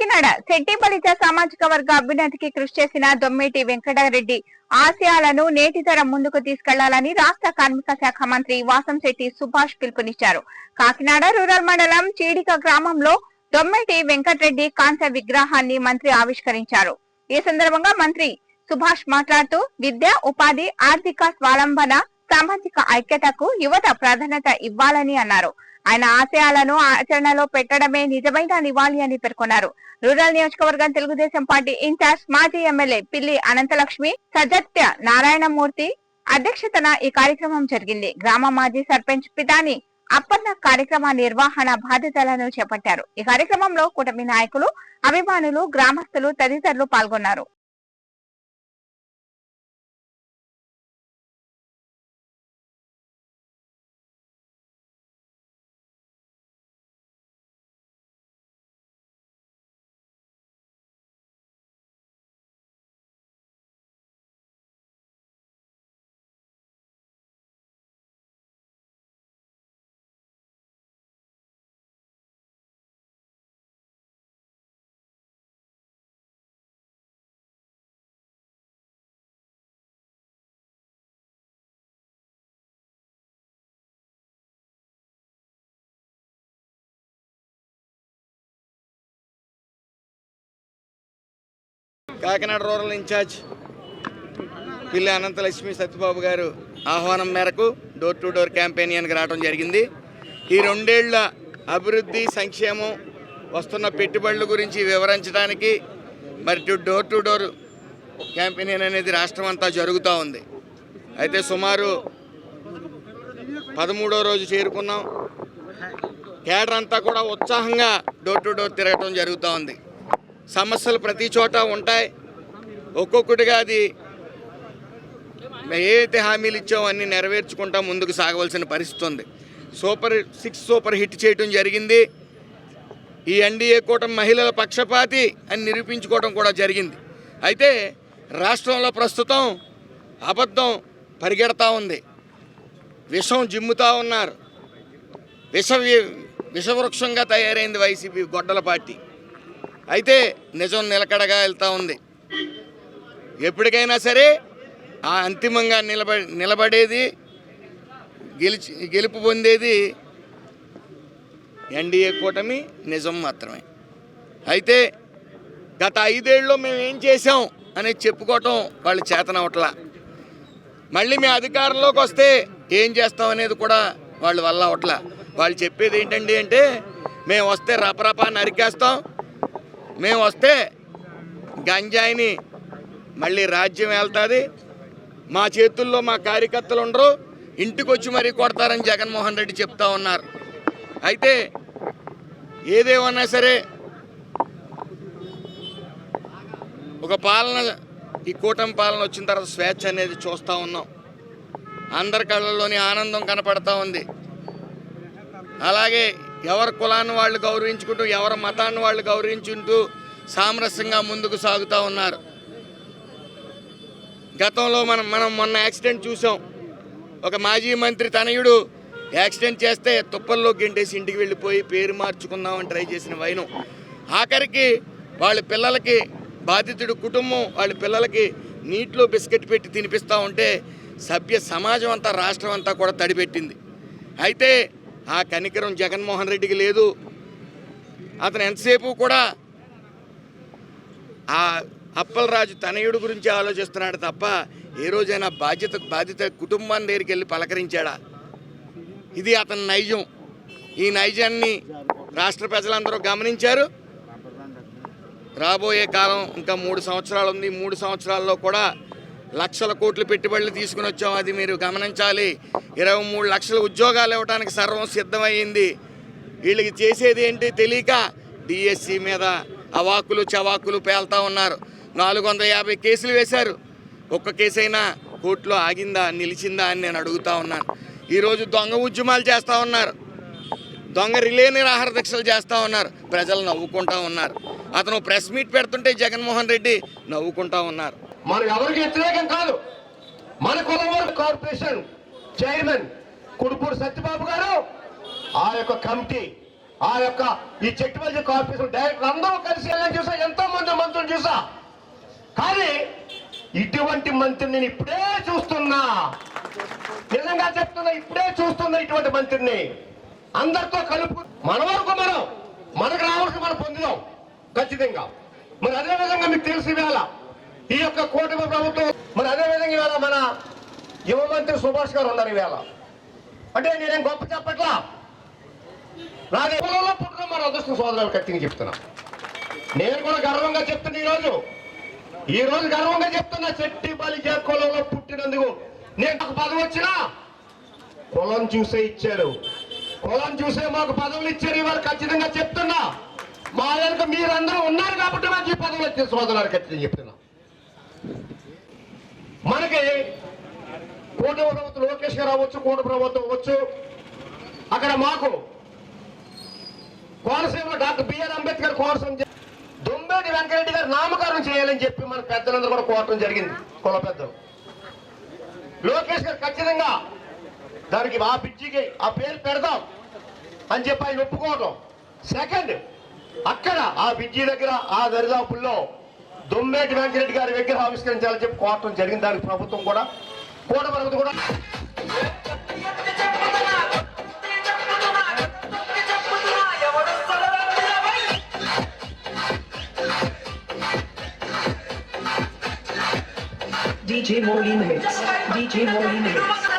కాకినాడ శెట్టిపల్లిత సామాజిక వర్గ అభ్యున్నతికి కృషి చేసిన దొమ్మేటి వెంకటరెడ్డి ఆశయాలను నేటి తరం ముందుకు తీసుకెళ్లాలని రాష్ట్ర కార్మిక శాఖ మంత్రి వాసంశెట్టి సుభాష్ పిలుపునిచ్చారు. కాకినాడ రూరల్ మండలం చీడిక గ్రామంలో దొమ్మేటి వెంకటరెడ్డి కాంస్య విగ్రహాన్ని మంత్రి ఆవిష్కరించారు. ఈ సందర్భంగా మంత్రి సుభాష్ మాట్లాడుతూ విద్య, ఉపాధి, ఆర్థిక స్వావలంబన, సామాజిక ఐక్యతకు యువత ప్రాధాన్యత ఇవ్వాలని అన్నారు. ఆయన ఆశయాలను ఆచరణలో పెట్టడమే నిజమైన నివాళి అని పేర్కొన్నారు. రూరల్ నియోజకవర్గం తెలుగుదేశం పార్టీ ఇన్ఛార్జ్ మాజీ ఎమ్మెల్యే పిల్లి అనంతలక్ష్మి, సజత్య నారాయణమూర్తి అధ్యక్షతన ఈ కార్యక్రమం జరిగింది. గ్రామ మాజీ సర్పంచ్ పితాని అప్పన్న కార్యక్రమ నిర్వహణ బాధ్యతలను చేపట్టారు. ఈ కార్యక్రమంలో కూటమి నాయకులు, అభిమానులు, గ్రామస్తులు తదితరులు పాల్గొన్నారు. కాకినాడ రూరల్ ఇన్ఛార్జ్ పిల్లి అనంతలక్ష్మి సత్యబాబు గారు ఆహ్వానం మేరకు డోర్ టు డోర్ క్యాంపెయిన్కి రావడం జరిగింది. ఈ 2 ఏళ్ల అభివృద్ధి, సంక్షేమం, వస్తున్న పెట్టుబడుల గురించి వివరించడానికి మరి డోర్ టు డోర్ క్యాంపెయిన్ అనేది రాష్ట్రం అంతా జరుగుతూ ఉంది. అయితే సుమారు 13వ రోజు చేరుకున్నాం. కేడర్ అంతా కూడా ఉత్సాహంగా డోర్ టు డోర్ తిరగటం జరుగుతూ ఉంది. సమస్యలు ప్రతి చోట ఉంటాయి. ఒక్కొక్కటిగా అది ఏదైతే హామీలు ఇచ్చామో అన్నీ నెరవేర్చుకుంటా ముందుకు సాగవలసిన పరిస్థితి ఉంది. సూపర్ హిట్ చేయడం జరిగింది. ఈ ఎన్డీఏ కూటమి మహిళల పక్షపాతి అని నిరూపించుకోవడం కూడా జరిగింది. అయితే రాష్ట్రంలో ప్రస్తుతం అబద్ధం పరిగెడతా ఉంది. విషం జిమ్ముతూ ఉన్నారు. విషవృక్షంగా తయారైంది వైసీపీ గొడ్డల పార్టీ. అయితే నిజం నిలకడగా వెళ్తూ ఉంది. ఎప్పటికైనా సరే ఆ అంతిమంగా నిలబడేది, గెలుపు పొందేది ఎన్డీఏ కూటమి నిజం మాత్రమే. అయితే గత 5 ఏళ్ళలో మేము ఏం చేసాం అనేది చెప్పుకోవటం వాళ్ళు చేతనవట్లా. మళ్ళీ మేము అధికారంలోకి వస్తే ఏం చేస్తాం అనేది కూడా వాళ్ళు వల్ల అవట్లా. వాళ్ళు చెప్పేది ఏంటండి అంటే, మేము వస్తే రపరపా నరికేస్తాం, మేము వస్తే గంజాయిని మళ్ళీ రాజ్యం వెళ్తుంది, మా చేతుల్లో మా కార్యకర్తలు ఉండరు, ఇంటికి వచ్చి మరీ కొడతారని జగన్మోహన్ రెడ్డి చెప్తా ఉన్నారు. అయితే ఏదేమన్నా సరే ఒక పాలన, ఈ కూటమి పాలన వచ్చిన తర్వాత స్వేచ్ఛ అనేది చూస్తూ ఉన్నాం. అందరి కళ్ళల్లోని ఆనందం కనపడతా ఉంది. అలాగే ఎవరి కులాన్ని వాళ్ళు గౌరవించుకుంటూ, ఎవరి మతాన్ని వాళ్ళు గౌరవించుకుంటూ సామరస్యంగా ముందుకు సాగుతూ ఉన్నారు. గతంలో మనం మొన్న యాక్సిడెంట్ చూసాం. ఒక మాజీ మంత్రి తనయుడు యాక్సిడెంట్ చేస్తే తుప్పల్లో గెంటేసి ఇంటికి వెళ్ళిపోయి పేరు మార్చుకుందామని ట్రై చేసిన వైనం. ఆఖరికి వాళ్ళ పిల్లలకి, బాధితుడి కుటుంబం వాళ్ళ పిల్లలకి నీటిలో బిస్కెట్ పెట్టి తినిపిస్తూ ఉంటే సభ్య సమాజం అంతా, రాష్ట్రం అంతా కూడా తడిపెట్టింది. అయితే ఆ కనికరం జగన్మోహన్ రెడ్డికి లేదు. అతను ఎంతసేపు కూడా ఆ అప్పలరాజు తనయుడు గురించి ఆలోచిస్తున్నాడు తప్ప ఏ రోజైనా బాధిత కుటుంబాన్ని దగ్గరికి వెళ్ళి పలకరించాడా? ఇది అతని నైజం. ఈ నైజాన్ని రాష్ట్ర ప్రజలందరూ గమనించారు. రాబోయే కాలం ఇంకా 3 సంవత్సరాలు ఉంది. 3 సంవత్సరాల్లో కూడా లక్షల కోట్లు పెట్టుబడులు తీసుకుని వచ్చాం. అది మీరు గమనించాలి. 23 లక్షల ఉద్యోగాలు ఇవ్వడానికి సర్వం సిద్ధమైంది. వీళ్ళకి చేసేది ఏంటి తెలియక డిఎస్సి మీద అవాకులు చవాకులు పేల్తా ఉన్నారు. 450 కేసులు వేశారు. ఒక్క కేసైనా కోర్టులో ఆగిందా, నిలిచిందా అని నేను అడుగుతా ఉన్నాను. ఈరోజు దొంగ ఉద్యమాలు చేస్తూ ఉన్నారు, దొంగ రిలే నిరాహార దీక్షలు చేస్తూ ఉన్నారు. ప్రజలు నవ్వుకుంటా ఉన్నారు. అతను ప్రెస్ మీట్ పెడుతుంటే జగన్మోహన్ రెడ్డి నవ్వుకుంటా ఉన్నారు. మనం ఎవరికి వ్యతిరేకం కాదు. మన కులం కార్పొరేషన్ చైర్మన్ కుడుపూడి సత్యబాబు గారు, ఆ యొక్క కమిటీ ఆ యొక్క ఈ చెట్టువల్లి కార్పొరేషన్ డైరెక్టర్ అందరూ కలిసి వెళ్ళని చూసా, ఎంతో మంది మంత్రులు చూసా. కానీ ఇటువంటి మంత్రిని నేను ఇప్పుడే చూస్తున్నా, నిజంగా చెప్తున్నా, ఇప్పుడే చూస్తున్నా ఇటువంటి మంత్రిని. అందరితో కలుపు మన వరకు మనకు రావాల్సి మనం పొందుదాం ఖచ్చితంగా. మరి అదే విధంగా మీకు తెలిసి వేళ ఈ యొక్క కూటమి ప్రభుత్వం, మరి అదే విధంగా ఇవాళ మన యువ మంత్రి సుభాష్ గారు ఉన్నారు ఈవేళ. అంటే నేనేం గొప్ప చెప్పట్లా, నాది పొలంలో పుట్టడం మన అదృష్టం సోదరులు ఖచ్చితంగా చెప్తున్నా. నేను కూడా గర్వంగా చెప్తున్నా, ఈ రోజు గర్వంగా చెప్తున్నా, చెట్టి బలిజ కులంలో పుట్టినందుకు. నేను నాకు పదవి వచ్చినా కులం చూసే ఇచ్చారు, కులం చూసే మాకు పదవులు ఇచ్చారు. ఇవాళ ఖచ్చితంగా చెప్తున్నా, మా వెనుక మీరందరూ ఉన్నారు కాబట్టి మాకు ఈ పదవులు వచ్చే సోదరులు ఖచ్చితంగా చెప్తున్నా. మనకి కూటమి ప్రభుత్వం లోకేష్ గారు అవ్వచ్చు, కూటమి ప్రభుత్వం అవ్వచ్చు, అక్కడ మాకు కోనసీమలో డాక్టర్ బిఆర్ అంబేద్కర్ కోనసీమ దొంబేటి వెంకరెడ్డి గారు నామకరణం చేయాలని చెప్పి మన పెద్దలందరూ కూడా కోరటం జరిగింది, కుల పెద్దలు. లోకేష్ గారు ఖచ్చితంగా దానికి ఆ బ్రిడ్జికి ఆ పేరు పెడదాం అని చెప్పి ఆయన ఒప్పుకోవడం. సెకండ్, అక్కడ ఆ బ్రిడ్జి దగ్గర ఆ దరిదాపుల్లో దొమ్మేటి వెంకరెడ్డి గారి విగ్రహం ఆవిష్కరించాలని చెప్పి కోరటం జరిగింది. దానికి ప్రభుత్వం కూడా ప్రభుత్వం కూడా DJ Molly Mix. DJ Molly Mix.